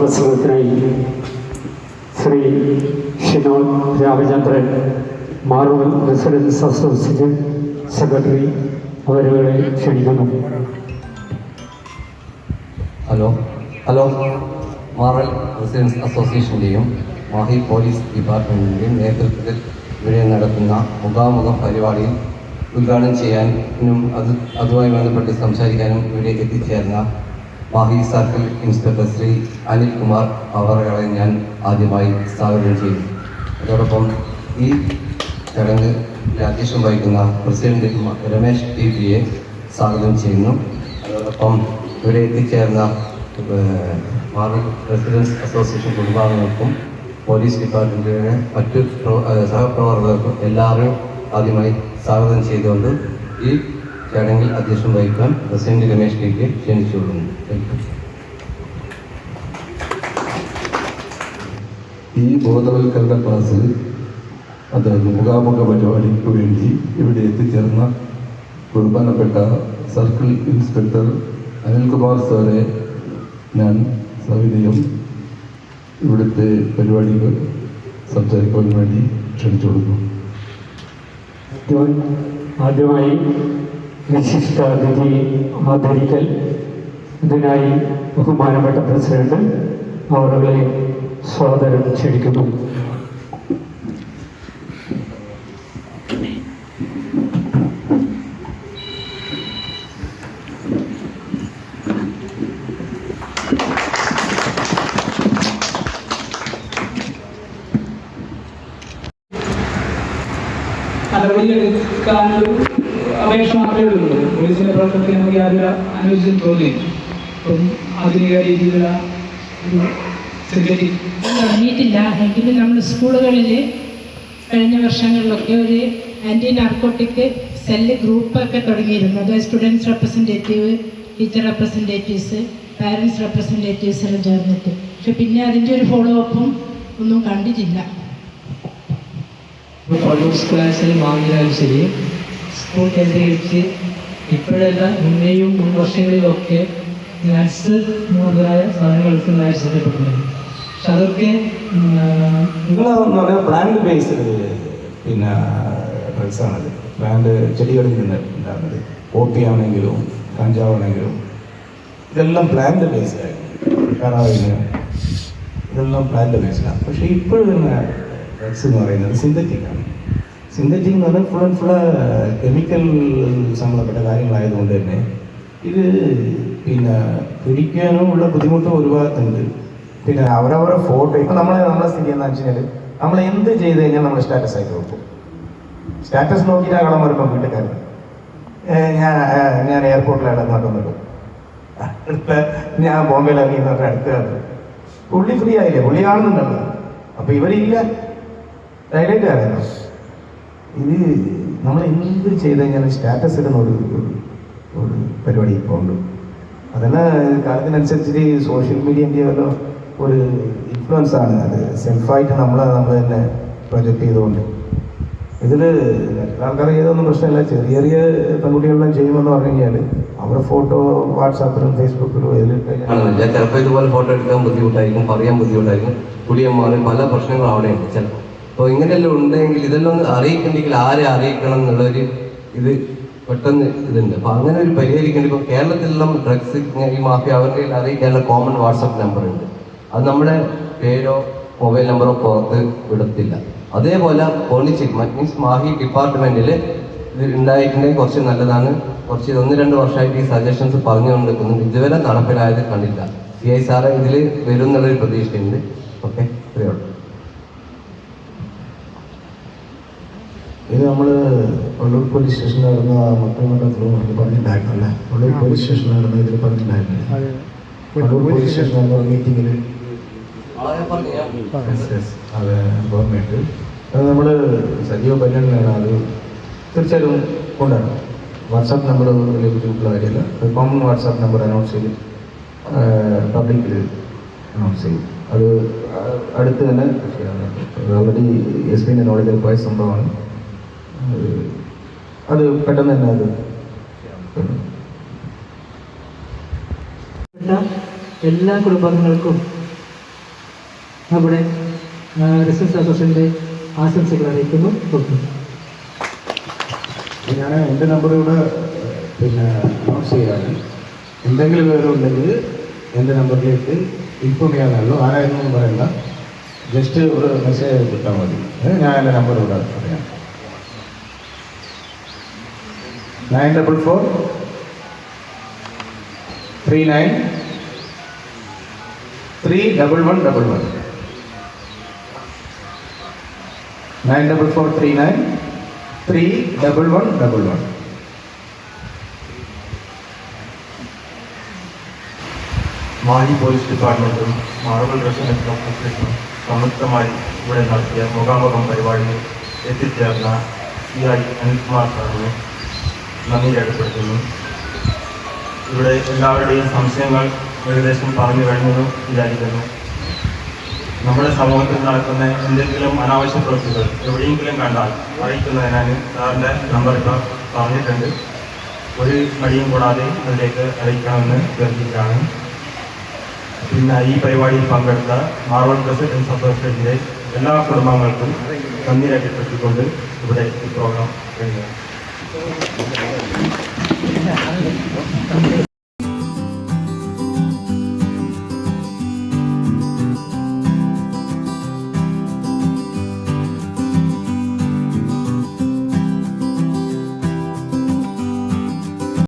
പ്രസംഗത്തിനായി Shri Shinol Ramachandran Marur residents association secretary അവരെ ക്ഷണിക്കുന്നു. Hello Maral residents അസോസിയേഷൻ്റെയും മാഹി പോലീസ് ഡിപ്പാർട്ട്മെൻറ്റിൻ്റെയും നേതൃത്വത്തിൽ ഇവിടെ നടത്തുന്ന മുഖാമുഖം പരിപാടിയിൽ ഉദ്ഘാടനം ചെയ്യാനും അതുമായി ബന്ധപ്പെട്ട് സംസാരിക്കാനും ഇവിടെ എത്തിച്ചേർന്ന മാഹി സർക്കിൾ ഇൻസ്പെക്ടർ ശ്രീ അനിൽകുമാർ അവരെ ഞാൻ ആദ്യമായി സ്വാഗതം ചെയ്യുന്നു. അതോടൊപ്പം ഈ ചടങ്ങ് അധ്യക്ഷം വഹിക്കുന്ന പ്രസിഡന്റ് രമേശ് ടിപിയെ സ്വാഗതം ചെയ്യുന്നു. അതോടൊപ്പം ഇവിടെ എത്തിച്ചേർന്ന മാറൽ റെസിഡൻസ് അസോസിയേഷൻ കുടുംബാംഗങ്ങൾക്കും പോലീസ് ഡിപ്പാർട്ട്മെൻറ്റിലെ മറ്റു സഹപ്രവർത്തകർക്കും എല്ലാവരും ആദ്യമായി സ്വാഗതം ചെയ്തുകൊണ്ട് ഈ ചടങ്ങിൽ അധ്യക്ഷം വഹിക്കാൻ പ്രസിഡന്റ് രമേശ് ടിപിയെ ക്ഷണിച്ചുകൊള്ളുന്നു. ഈ ബോധവൽക്കരണ ക്ലാസ്സിൽ അതായത് മുഖാമുഖ പരിപാടിക്ക് വേണ്ടി ഇവിടെ എത്തിച്ചേർന്ന ബഹുമാനപ്പെട്ട സർക്കിൾ ഇൻസ്പെക്ടർ അനിൽകുമാർ സാറെ ഞാൻ സവിനയം ഇവിടുത്തെ പരിപാടികൾ സംസാരിക്കാൻ വേണ്ടി ക്ഷണിച്ചു കൊടുക്കുന്നു. ആദ്യമായി വിശിഷ്ട അതിഥി ആദരിക്കൽ. ഇതിനായി ബഹുമാനപ്പെട്ട പ്രസിഡന്റ് അവരെ സ്വാഗതം ക്ഷണിക്കുന്നു. നടപടിയെടുക്കാനൊരു അപേക്ഷ മാത്രമേ ഉള്ളൂ. പോലീസിന്റെ പ്രവർത്തനത്തിൽ നമുക്ക് യാതൊരു അനുയോജ്യം തോന്നിയില്ല. അപ്പം ആധുനിക രീതിയിലുള്ള തുടങ്ങിയിട്ടില്ല എങ്കിലും നമ്മൾ സ്കൂളുകളിൽ കഴിഞ്ഞ വർഷങ്ങളിലൊക്കെ ഒരു ആൻറ്റി നാർക്കോട്ടിക് സെല്ല് ഗ്രൂപ്പൊക്കെ തുടങ്ങിയിരുന്നു. അത് students representative, teacher representatives, parents representatives എല്ലാം ചേർന്നിട്ട്. പക്ഷെ പിന്നെ അതിൻ്റെ ഒരു ഫോളോ അപ്പും ഒന്നും കണ്ടിട്ടില്ല. കോളേജ് ക്ലാസ്സിൽ വാങ്ങിയാലും ശരി, സ്കൂൾ കേന്ദ്രീകരിച്ച് ഇപ്പോഴല്ല മുന്നേയും മുൻ വർഷങ്ങളിലൊക്കെ നട്സ് മുതലായ സാധനങ്ങൾ എടുക്കുന്നതായി ശ്രദ്ധപ്പെട്ടിട്ടുണ്ട്. പക്ഷെ അതൊക്കെ നിങ്ങളെന്ന് പറയുന്നത് പ്ലാന്റ് ബേസ്ഡ് പിന്നെ ഡ്രഗ്സാണത്. പ്ലാന്റ് ചെടികളിൽ നിന്ന് ഉണ്ടാകുന്നത്. ഓപ്പിയാണെങ്കിലും കഞ്ചാവാണെങ്കിലും ഇതെല്ലാം പ്ലാന്റ് ബേസ്ഡായിരുന്നു. കറാവിന് ഇതെല്ലാം പ്ലാന്റ് ബേസ്ഡാണ്. പക്ഷേ ഇപ്പോഴും ഡ്രഗ്സ് എന്ന് പറയുന്നത് സിന്തറ്റിക്കാണ്. സിന്തറ്റിക് എന്ന് പറഞ്ഞാൽ ഫുൾ ആൻഡ് ഫുൾ കെമിക്കൽ സംബന്ധപ്പെട്ട കാര്യങ്ങളായതുകൊണ്ട് തന്നെ ഇത് പിന്നെ പിടിക്കാനും ഉള്ള ബുദ്ധിമുട്ട് ഒരു ഭാഗത്തുണ്ട്. പിന്നെ അവരവരുടെ ഫോട്ടോ ഇപ്പം നമ്മളെ സ്ഥിതി എന്താണെന്ന് വെച്ച് കഴിഞ്ഞാൽ നമ്മൾ എന്ത് ചെയ്ത് കഴിഞ്ഞാൽ നമ്മൾ സ്റ്റാറ്റസ് ആയിട്ട് വെക്കും. സ്റ്റാറ്റസ് നോക്കിയിട്ടാണ് കളം വരുമ്പം വീട്ടുകാർ ഞാൻ എയർപോർട്ടിലാണ് നടന്നത്, ഞാൻ ബോംബെയിലിറങ്ങി എന്ന് പറഞ്ഞാൽ അടുത്ത പുള്ളി ഫ്രീ ആയില്ലേ, പുള്ളി കാണുന്നുണ്ടല്ലോ. അപ്പം ഇവരില്ല, ഡയറക്റ്റ് അറിയാലോ. ഇത് നമ്മൾ എന്ത് ചെയ്ത് കഴിഞ്ഞാൽ സ്റ്റാറ്റസ് ഇടുന്ന ഒരു പരിപാടി ഇപ്പോൾ ഉണ്ട്. അതെല്ലാം കാലത്തിനനുസരിച്ച് സോഷ്യൽ മീഡിയൻ്റെ ഒരു ഇൻഫ്ലുവൻസ് ആണ്. അത് സെൽഫായിട്ട് നമ്മൾ തന്നെ പ്രൊജക്റ്റ് ചെയ്തുകൊണ്ട് ഇതിൽ ആൾക്കാർ ചെയ്തൊന്നും പ്രശ്നമില്ല. ചെറിയ ചെറിയ പെൺകുട്ടികളെല്ലാം ചെയ്യുമെന്ന് പറഞ്ഞു കഴിഞ്ഞാൽ അവരുടെ ഫോട്ടോ വാട്സാപ്പിലും ഫേസ്ബുക്കിലും ചിലപ്പോൾ ഇതുപോലെ ഫോട്ടോ എടുക്കാൻ ബുദ്ധിമുട്ടായിരിക്കും, പറയാൻ ബുദ്ധിമുട്ടായിരിക്കും. കുടിയന്മാരും പല പ്രശ്നങ്ങളും അവിടെയുണ്ട് ചിലപ്പോൾ. അപ്പോൾ ഇങ്ങനെയെല്ലാം ഉണ്ടെങ്കിൽ ഇതെല്ലാം ഒന്ന് അറിയിക്കണമെങ്കിൽ ആരെ അറിയിക്കണം എന്നുള്ളൊരു ഇത് പെട്ടെന്ന് ഇതുണ്ട്. അപ്പോൾ അങ്ങനെ ഒരു പരിഹരിക്കേണ്ടി ഇപ്പോൾ കേരളത്തിലെല്ലാം ഡ്രഗ്സ് ഈ മാഫിയ അവരുടെ അറിയിക്കാനുള്ള കോമൺ വാട്സപ്പ് നമ്പർ ഉണ്ട്. അത് നമ്മുടെ പേരോ മൊബൈൽ നമ്പറോ പുറത്ത് വിടത്തില്ല. അതേപോലെ പോലീസ് മീൻസ് മാഹി ഡിപ്പാർട്ട്മെൻറ്റിൽ ഇത് ഉണ്ടായിട്ടുണ്ടെങ്കിൽ കുറച്ച് നല്ലതാണ്. കുറച്ച് 1-2 വർഷമായിട്ട് ഈ സജഷൻസ് പറഞ്ഞുകൊണ്ടിരിക്കുന്നുണ്ട്. ഇതുവരെ നടപ്പിലായത് കണ്ടില്ല. CI സാറെ ഇതിൽ വരും എന്നുള്ളൊരു പ്രതീക്ഷയുണ്ട്. ഓക്കെ, ഇത്രയേ ഉള്ളൂ. ഇത് നമ്മൾ ഒള്ളൂർ പോലീസ് സ്റ്റേഷനിൽ നടന്ന മറ്റൊരു പറഞ്ഞിട്ടുണ്ടായിരുന്നല്ലേ? ഒള്ളൂർ പോലീസ് സ്റ്റേഷനിൽ നടന്ന ഇതിൽ പറഞ്ഞിട്ടുണ്ടായിരുന്നു. ഒള്ളൂർ പോലീസ് സ്റ്റേഷനിൽ നടന്ന മീറ്റിങ്ങിൽ അതെ ഗവൺമെൻറ് അത് നമ്മൾ സജീവ പരിഗണനയാണ്. അത് തീർച്ചയായിട്ടും കൊണ്ടുവരണം. വാട്സാപ്പ് നമ്പർ വലിയ ബുദ്ധിമുട്ടുള്ള കാര്യമല്ല. കോമൺ വാട്സാപ്പ് നമ്പർ അനൗൺസ് ചെയ്ത് പബ്ലിക്കിൽ അനൗൺസ് ചെയ്യും. അത് അടുത്ത് തന്നെ ഓൾറെഡി SPൻ്റെ നോളജിൽ പോയ സംഭവമാണ്. അത് പെട്ടെന്ന് തന്നെ അത് എല്ലാ കുടുംബാംഗങ്ങൾക്കും നമ്മുടെ റെസിഡൻസ് അസോസിയേഷൻ്റെ ആശംസകൾ അറിയിക്കുന്നു. ഓക്കെ, ഞാൻ എൻ്റെ നമ്പർ ഇവിടെ അനൗൺസ് ചെയ്യാണ്. എന്തെങ്കിലും വിവരം ഉണ്ടെങ്കിൽ എൻ്റെ നമ്പറിലേക്ക് ഇൻഫോം ചെയ്യാനുള്ളൂ. ആരായിരുന്നു പറയണ്ട, ജസ്റ്റ് ഒരു മെസ്സേജ് കിട്ടാൽ മതി. ഞാൻ എൻ്റെ നമ്പർ ഇവിടെ പറയാം. 944 39 31111 944 39 31111. മാഹി പോലീസ് ഡിപ്പാർട്ട്മെൻറ്റും മാർബിൾ റെസിഡൻസ് അസോസിയേഷനും സംയുക്തമായി ഇവിടെ നടത്തിയ മുഖാമുഖം പരിപാടിയിൽ എത്തിച്ചേർന്ന CI അനിൽകുമാർ സാറിന് നന്ദി രേഖപ്പെടുത്തുന്നു. ഇവിടെ എല്ലാവരുടെയും സംശയങ്ങൾ ഏകദേശം പറഞ്ഞു കഴിഞ്ഞെന്ന് വിചാരിക്കുന്നു. നമ്മുടെ സമൂഹത്തിൽ നടക്കുന്ന എന്തെങ്കിലും അനാവശ്യ പ്രവൃത്തികൾ എവിടെയെങ്കിലും കണ്ടാൽ അറിയിക്കുന്നതിനാണ് സാറിൻ്റെ നമ്പർ ഇപ്പോൾ പറഞ്ഞിട്ടുണ്ട്. ഒരു മടിയും കൂടാതെ അതിലേക്ക് അറിയിക്കണമെന്ന് അഭ്യർത്ഥിക്കുകയാണ്. പിന്നെ ഈ പരിപാടിയിൽ പങ്കെടുത്ത മാർബിൾ റെസിഡൻസ് അസോസിയേഷൻ്റെ എല്ലാ കുടുംബങ്ങൾക്കും നന്ദി രേഖപ്പെടുത്തിക്കൊണ്ട് ഇവിടെ ഈ പ്രോഗ്രാം കഴിഞ്ഞു.